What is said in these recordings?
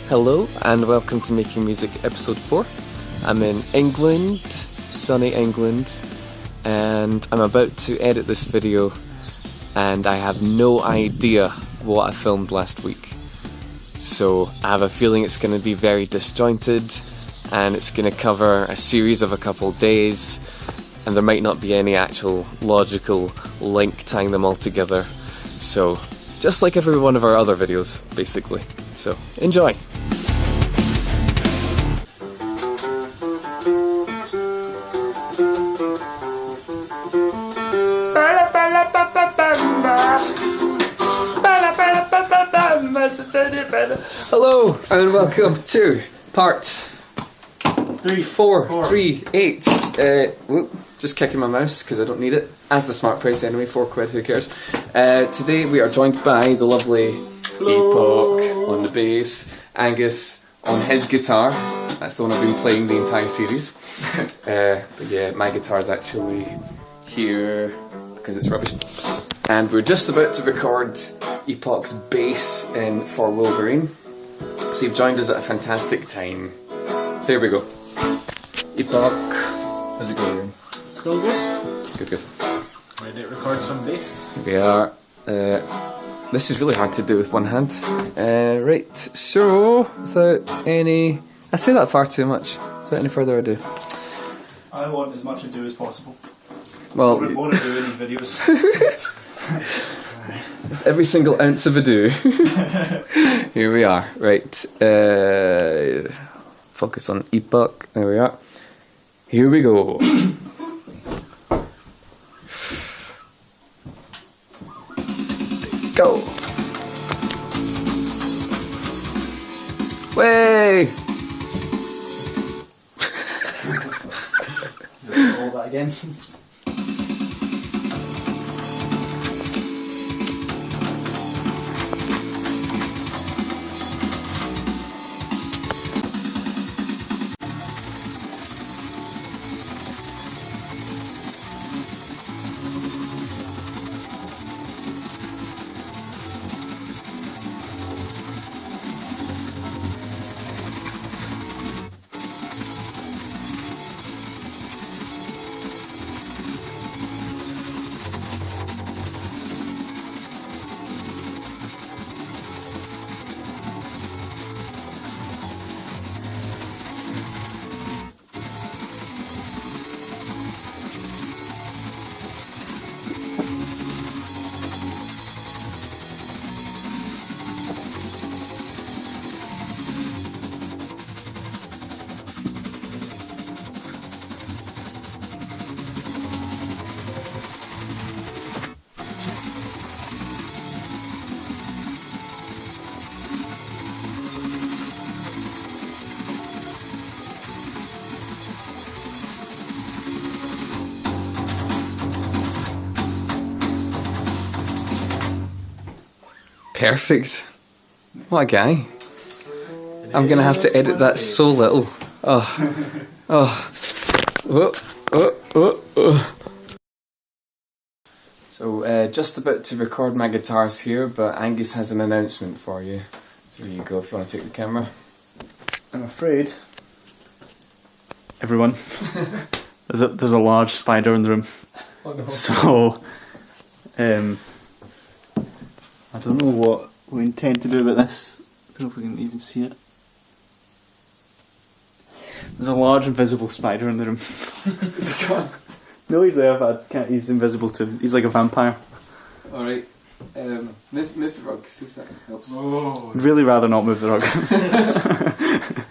Hello and welcome to Making Music episode 4. I'm in England, sunny England, and I'm about to edit this video and I have no idea what I filmed last week. So I have a feeling it's going to be very disjointed and it's going to cover a series of a couple days and there might not be any actual logical link tying them all together. So just like every one of our other videos, basically. So enjoy! Hello and welcome to part 348. Just kicking my mouse because I don't need it. As the smart price anyway, £4, who cares? Today we are joined by the lovely Epoch on the bass, Angus on his guitar. That's the one I've been playing the entire series. But yeah, my guitar's actually here because it's rubbish. And we're just about to record Epoch's bass in for Wolverine. So you've joined us at a fantastic time. So here we go. Epoch, how's it going? It's going good. Good. Ready to record some bass? We are. This is really hard to do with one hand. Right, so without any... I say that far too much. Without any further ado. I want as much ado as possible. Well, what I do in these videos. With every single ounce of ado. Here we are. Right. Focus on Epoch. There we are. Here we go. Go. Way. All that again. Perfect. What a guy. I'm going to have to edit that so little. So, just about to record my guitars here, but Angus has an announcement for you. So here you go if you want to take the camera. I'm afraid, everyone, there's a large spider in the room. Oh, no. So, I don't know what we intend to do about this. I don't know if we can even see it. There's a large invisible spider in the room. Is he gone? No, he's there, but he's invisible too. He's like a vampire. Alright. Move the rug, see if that helps. Oh. I'd really rather not move the rug.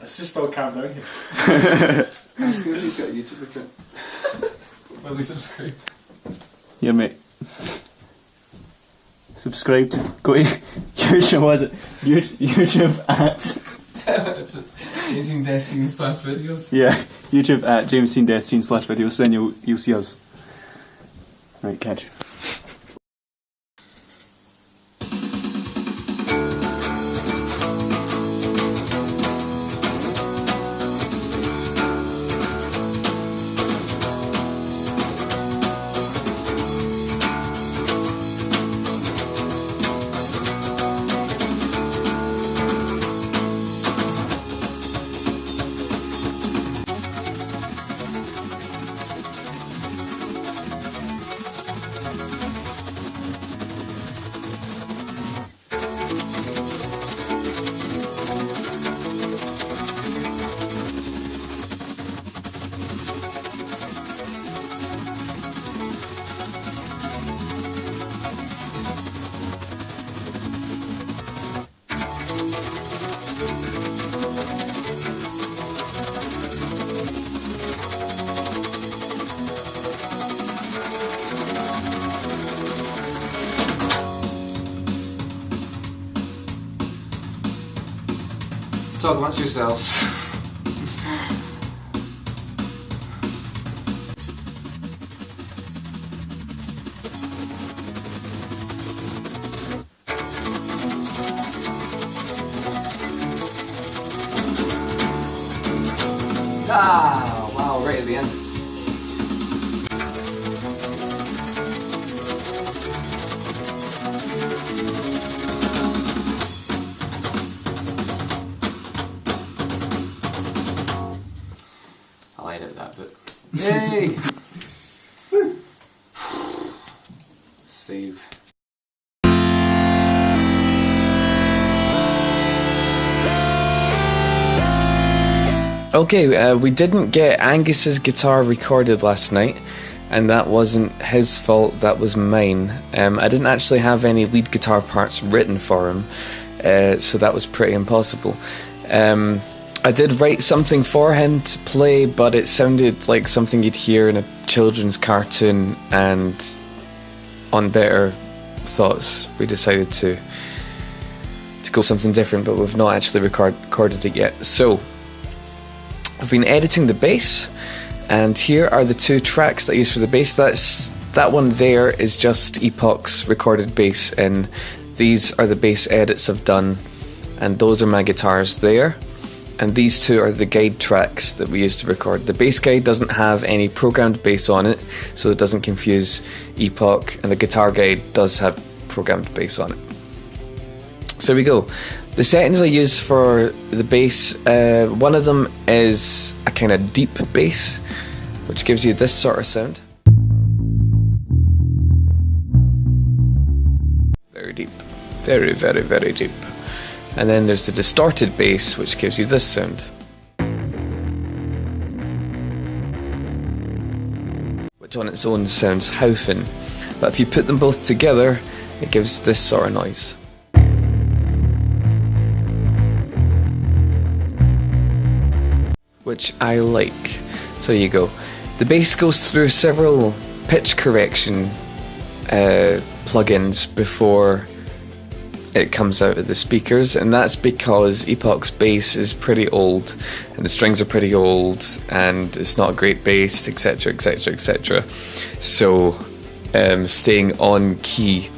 Let's just all calm down here. Ask him if he's got a YouTube account. Will he subscribe? Here, mate. Subscribe to go to YouTube. Was it YouTube at James Dean Death Scene / videos. Yeah, YouTube at James Dean Death Scene / videos. Then you'll see us. Right, catch. Talk amongst yourselves. Ah, wow, right at the end. I'll edit that bit. Yay! Save. Okay, we didn't get Angus's guitar recorded last night, and that wasn't his fault, that was mine. I didn't actually have any lead guitar parts written for him, so that was pretty impossible. I did write something for him to play, but it sounded like something you'd hear in a children's cartoon, and on better thoughts we decided to go something different, but we've not actually recorded it yet. So I've been editing the bass, and here are the two tracks that I use for the bass. That one there is just Epoch's recorded bass, and these are the bass edits I've done, and those are my guitars there. And these two are the guide tracks that we used to record. The bass guide doesn't have any programmed bass on it, so it doesn't confuse Epoch, and the guitar guide does have programmed bass on it. So here we go. The settings I use for the bass, one of them is a kind of deep bass, which gives you this sort of sound. Very deep. Very, very, very deep. And then there's the distorted bass, which gives you this sound. Which on its own sounds howfin', but if you put them both together, it gives this sort of noise. Which I like. So there you go. The bass goes through several pitch correction plugins before it comes out of the speakers, and that's because Epoch's bass is pretty old, and the strings are pretty old, and it's not a great bass, etc, etc, etc. So staying on key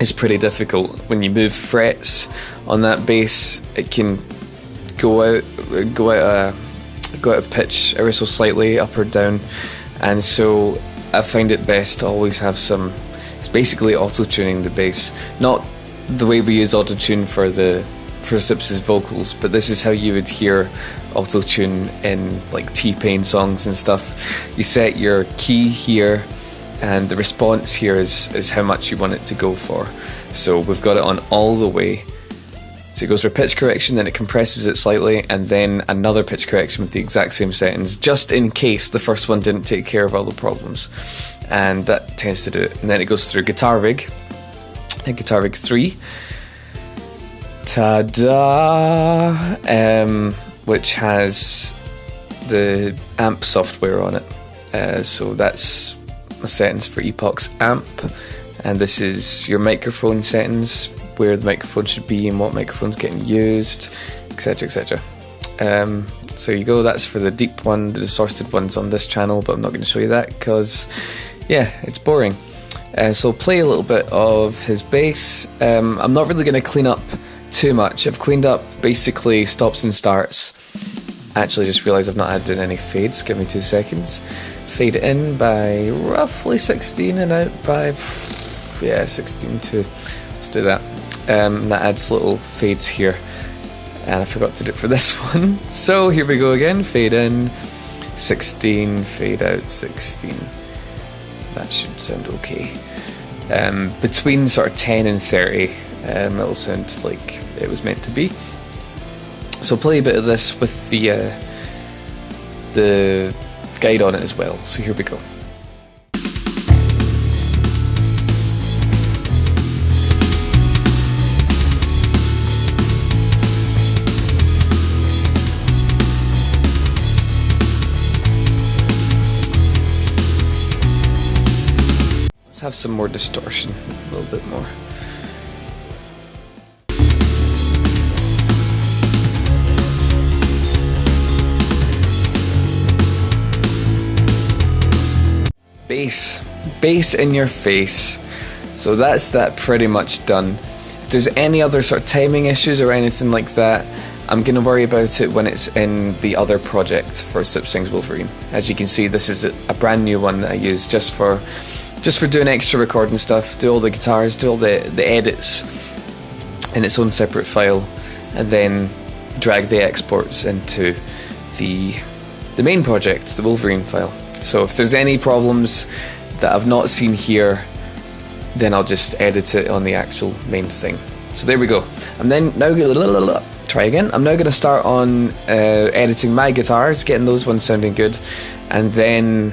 is pretty difficult. When you move frets on that bass, it can go out of pitch ever so slightly, up or down, and so I find it best to always have some. It's basically auto-tuning the bass, not the way we use auto-tune for Sips's vocals, but this is how you would hear auto-tune in like T-Pain songs and stuff. You set your key here, and the response here is how much you want it to go for. So we've got it on all the way. So it goes for pitch correction, then it compresses it slightly, and then another pitch correction with the exact same settings, just in case the first one didn't take care of all the problems. And that tends to do it. And then it goes through Guitar Rig, and Guitar Rig 3. Ta-da! Which has the amp software on it. So that's my settings for Epoch's amp. And this is your microphone settings, where the microphone should be and what microphone's getting used, etc, etc. So you go, that's for the deep one. The distorted one's on this channel, but I'm not going to show you that because, yeah, it's boring. So I'll play a little bit of his bass. I'm not really going to clean up too much. I've cleaned up basically stops and starts. Actually just realised I've not added in any fades. Give me 2 seconds. Fade in by roughly 16 and out by 16 too. Let's do that. That adds little fades here, and I forgot to do it for this one. So here we go again. Fade in 16, fade out 16. That should sound okay. Between sort of 10 and 30, it'll sound like it was meant to be. So I'll play a bit of this with the guide on it as well. So here we go. have some more distortion, a little bit more. Bass in your face. So that's that pretty much done. If there's any other sort of timing issues or anything like that, I'm going to worry about it when it's in the other project for Sip Sings Wolverine. As you can see, this is a brand new one that I use just for doing extra recording stuff, do all the guitars, do all the edits in its own separate file, and then drag the exports into the main project, the Wolverine file. So if there's any problems that I've not seen here, then I'll just edit it on the actual main thing. So there we go. I'm then now try again. I'm now going to start on editing my guitars, getting those ones sounding good, and then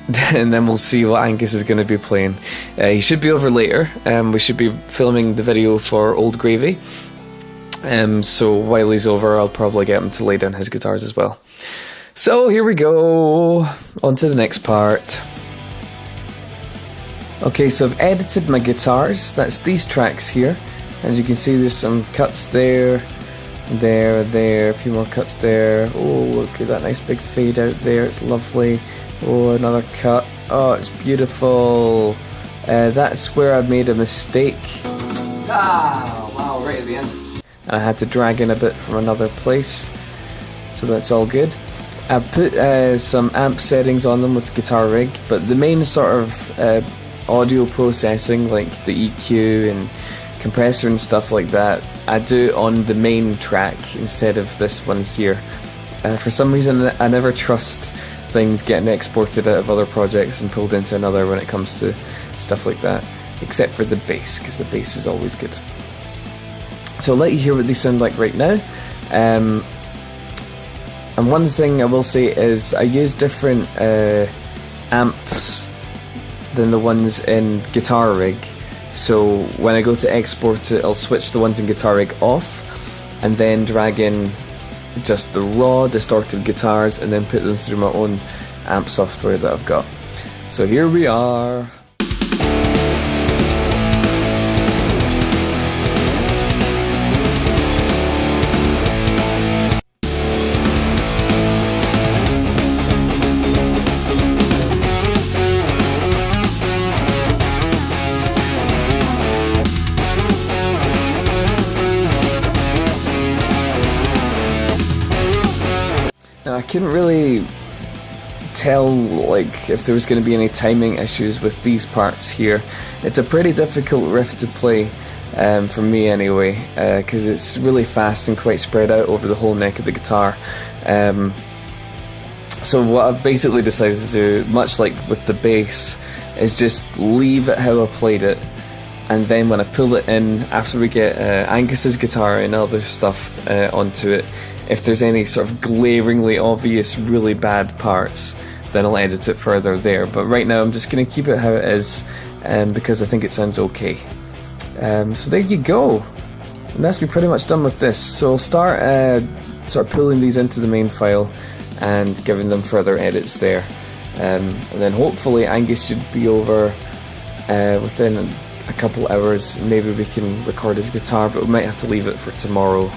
we'll see what Angus is going to be playing. He should be over later. We should be filming the video for Old Gravy. So while he's over, I'll probably get him to lay down his guitars as well. So here we go, on to the next part. Okay, so I've edited my guitars. That's these tracks here. As you can see, there's some cuts there, a few more cuts there. Oh, look at that nice big fade out there, it's lovely. Oh, another cut. Oh, it's beautiful. That's where I made a mistake. Ah, wow, right at the end. I had to drag in a bit from another place, so that's all good. I've put some amp settings on them with Guitar Rig, but the main sort of audio processing, like the EQ and compressor and stuff like that, I do on the main track instead of this one here. For some reason, I never trust things getting exported out of other projects and pulled into another when it comes to stuff like that, except for the bass, because the bass is always good. So I'll let you hear what these sound like right now. And one thing I will say is I use different amps than the ones in Guitar Rig. So when I go to export it, I'll switch the ones in Guitar Rig off and then drag in just the raw distorted guitars and then put them through my own amp software that I've got. So here we are. I couldn't really tell like if there was going to be any timing issues with these parts here. It's a pretty difficult riff to play for me anyway, because it's really fast and quite spread out over the whole neck of the guitar. So what I've basically decided to do, much like with the bass, is just leave it how I played it, and then when I pull it in after we get Angus's guitar and other stuff onto it, if there's any sort of glaringly obvious really bad parts, then I'll edit it further there. But right now I'm just going to keep it how it is, because I think it sounds okay. So there you go. And that's me pretty much done with this. So I'll start sort of pulling these into the main file and giving them further edits there. And then hopefully Angus should be over within a couple hours. Maybe we can record his guitar, but we might have to leave it for tomorrow,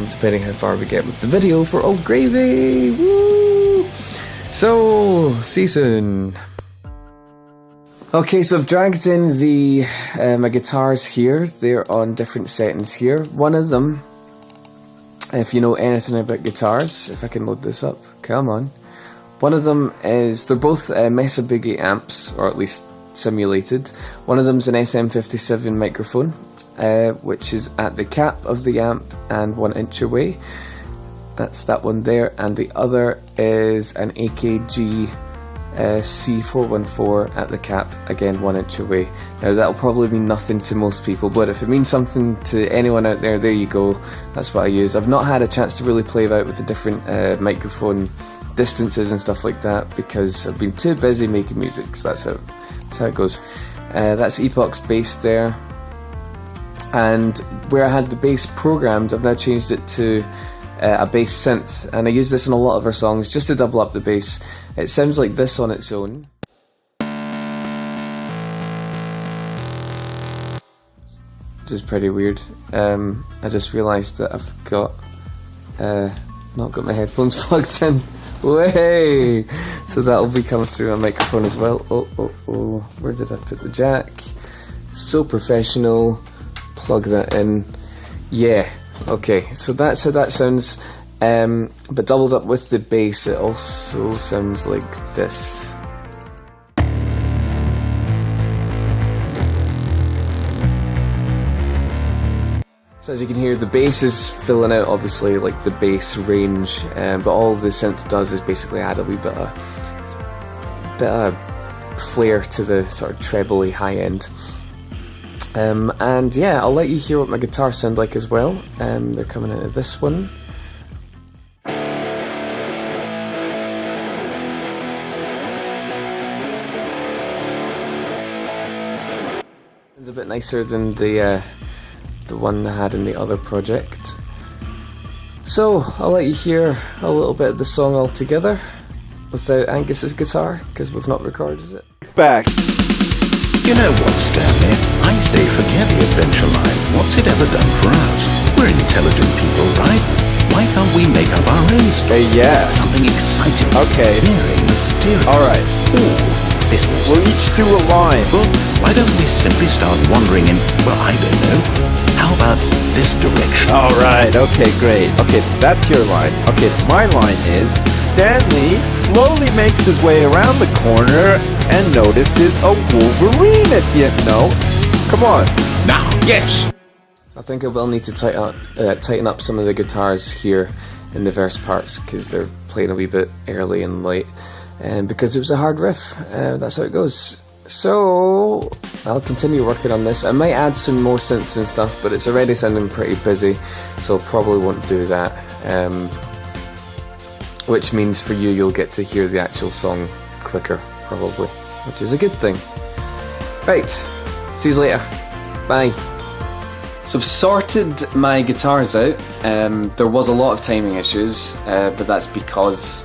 depending how far we get with the video for Old Gravy. Woo! So, see you soon. Okay, so I've dragged in the my guitars here. They're on different settings here. One of them, if you know anything about guitars, if I can load this up, come on. One of them is, they're both Mesa Boogie amps, or at least simulated. One of them's an SM57 microphone, which is at the cap of the amp and 1 inch away. That's that one there. And the other is an AKG C414 at the cap, again 1 inch away. Now that'll probably mean nothing to most people, but if it means something to anyone out there, there you go. That's what I use. I've not had a chance to really play about with the different microphone distances and stuff like that because I've been too busy making music, so that's how it goes. That's Epoch's bass there, and where I had the bass programmed, I've now changed it to a bass synth, and I use this in a lot of our songs just to double up the bass. It sounds like this on its own. which is pretty weird. I just realised that I've got not got my headphones plugged in. Way! So that'll be coming through my microphone as well. Oh, where did I put the jack? So professional. Plug that in. Yeah, okay, so that's how that sounds. But doubled up with the bass, it also sounds like this. So as you can hear, the bass is filling out, obviously, like the bass range, but all the synth does is basically add a wee bit of flair to the sort of trebly high end. And yeah, I'll let you hear what my guitars sound like as well. They're coming out of this one. It's a bit nicer than the one I had in the other project. So I'll let you hear a little bit of the song altogether without Angus's guitar, because we've not recorded it. Back. You know what, Stanley? I say forget the adventure line. What's it ever done for us? We're intelligent people, right? Why can't we make up our own story? Yeah. Something exciting. Okay. Very mysterious. Alright. Ooh, this was... We'll each do a line. Well, why don't we simply start wandering in, well, I don't know. How about this direction? Alright, okay, great. Okay, that's your line. Okay, my line is, Stanley slowly makes his way around the corner and notices a Wolverine at the end. No? Come on. Now, yes! I think I will need to tighten up some of the guitars here in the verse parts, because they're playing a wee bit early and late, and because it was a hard riff. That's how it goes. So I'll continue working on this. I might add some more synths and stuff, but it's already sounding pretty busy, so probably won't do that. Which means for you, you'll get to hear the actual song quicker, probably, which is a good thing. Right, see you later. Bye. So I've sorted my guitars out. There was a lot of timing issues, but that's because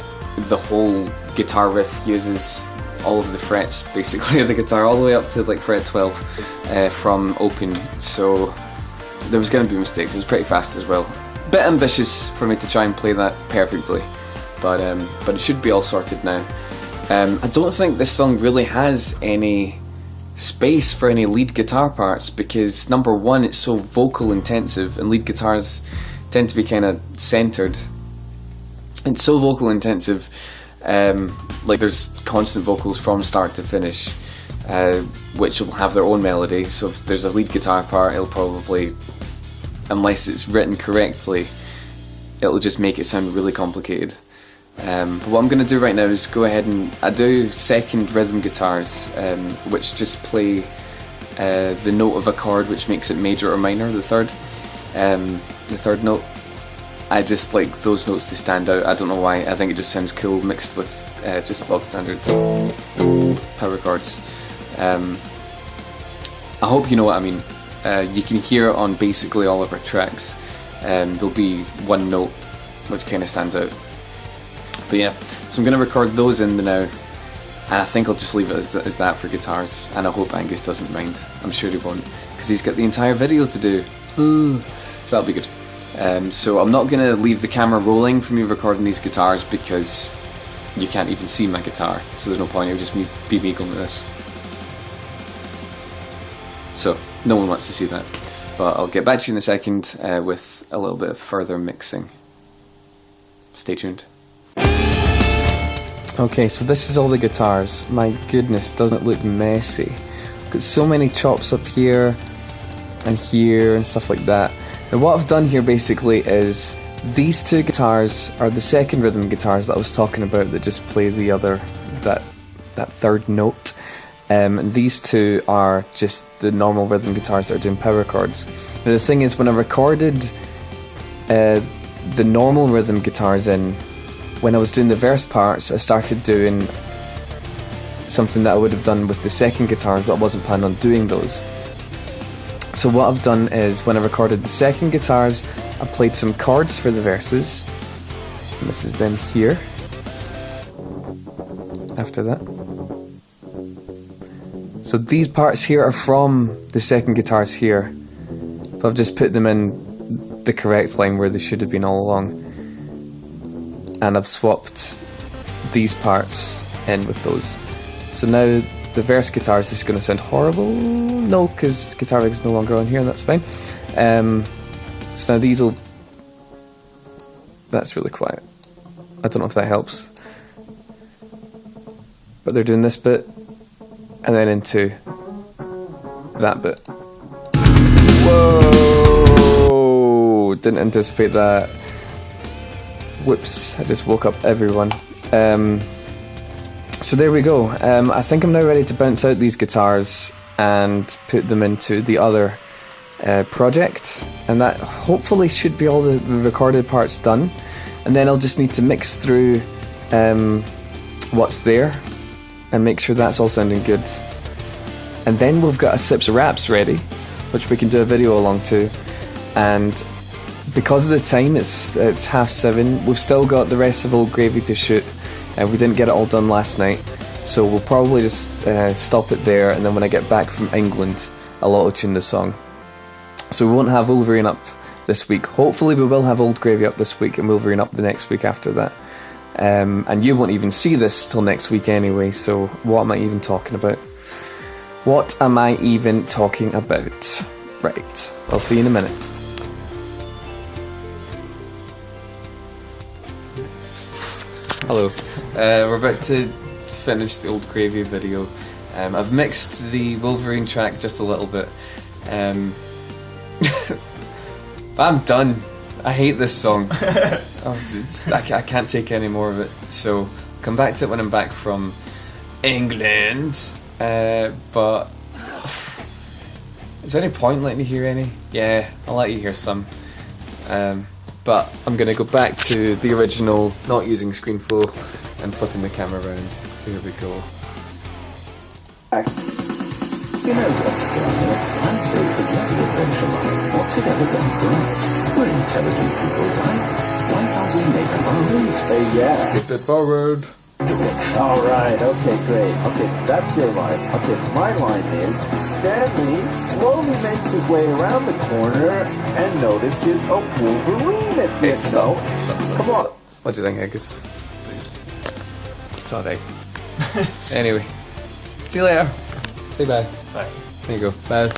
the whole guitar riff uses all of the frets, basically, of the guitar, all the way up to like fret 12 from open, so there was going to be mistakes. It was pretty fast as well. Bit ambitious for me to try and play that perfectly, but it should be all sorted now. I don't think this song really has any space for any lead guitar parts, because number one, it's so vocal intensive, and lead guitars tend to be kind of centered. It's so vocal intensive, like there's constant vocals from start to finish, which will have their own melody. So if there's a lead guitar part, it'll probably, unless it's written correctly, it'll just make it sound really complicated. But what I'm going to do right now is go ahead and I do second rhythm guitars, which just play the note of a chord, which makes it major or minor, the third note. I just like those notes to stand out. I don't know why. I think it just sounds cool mixed with just bog standard power chords. I hope you know what I mean. You can hear it on basically all of our tracks. There'll be one note which kind of stands out. But yeah, so I'm going to record those in now, and I think I'll just leave it as that for guitars, and I hope Angus doesn't mind. I'm sure he won't, because he's got the entire video to do. So that'll be good. So I'm not going to leave the camera rolling for me recording these guitars, because you can't even see my guitar, so there's no point. It'll just be me going with this. So no one wants to see that, but I'll get back to you in a second with a little bit of further mixing. Stay tuned. Okay, so this is all the guitars. My goodness, doesn't it look messy? Got so many chops up here and stuff like that. And what I've done here basically is these two guitars are the second rhythm guitars that I was talking about that just play the that third note. And these two are just the normal rhythm guitars that are doing power chords. Now the thing is, when I recorded the normal rhythm guitars when I was doing the verse parts, I started doing something that I would have done with the second guitars, but I wasn't planning on doing those. So what I've done is, when I recorded the second guitars, I played some chords for the verses, and this is them here, after that. So these parts here are from the second guitars here, but I've just put them in the correct line where they should have been all along. And I've swapped these parts in with those. So now the verse guitar is just going to sound horrible. No, because guitar rig is no longer on here, and that's fine. So now these will... That's really quiet. I don't know if that helps. But they're doing this bit, and then into that bit. Whoa! Didn't anticipate that. Whoops, I just woke up everyone. So there we go. I think I'm now ready to bounce out these guitars and put them into the other project, and that hopefully should be all the recorded parts done. And then I'll just need to mix through what's there and make sure that's all sounding good. And then we've got a Sips Raps ready, which we can do a video along to. And because of the time, it's 7:30. We've still got the rest of Old Gravy to shoot, and we didn't get it all done last night. So we'll probably just stop it there, and then when I get back from England, I'll auto-tune the song. So we won't have Wolverine up this week. Hopefully we will have Old Gravy up this week and Wolverine up the next week after that. And you won't even see this till next week anyway, so what am I even talking about? What am I even talking about? Right, I'll see you in a minute. Hello. We're about to finish the Old Gravy video. I've mixed the Wolverine track just a little bit. I'm done. I hate this song. I can't take any more of it. So come back to it when I'm back from England. But is there any point letting you hear any? Yeah, I'll let you hear some. But I'm gonna go back to the original, not using ScreenFlow and flipping the camera around. So here we go. You know what, Stanley? I say forget the adventure line. What's it ever done for us? We're intelligent people, right? Why can't we make our own rules? Yeah. Skip it forward. Alright, okay, great. Okay, that's your line. Okay, my line is Stanley slowly makes his way around the corner and notices a Wolverine at the end. Stop. Come on. What do you think, Agus? It's alright. Anyway, see you later. Say bye. Bye. There you go. Bye.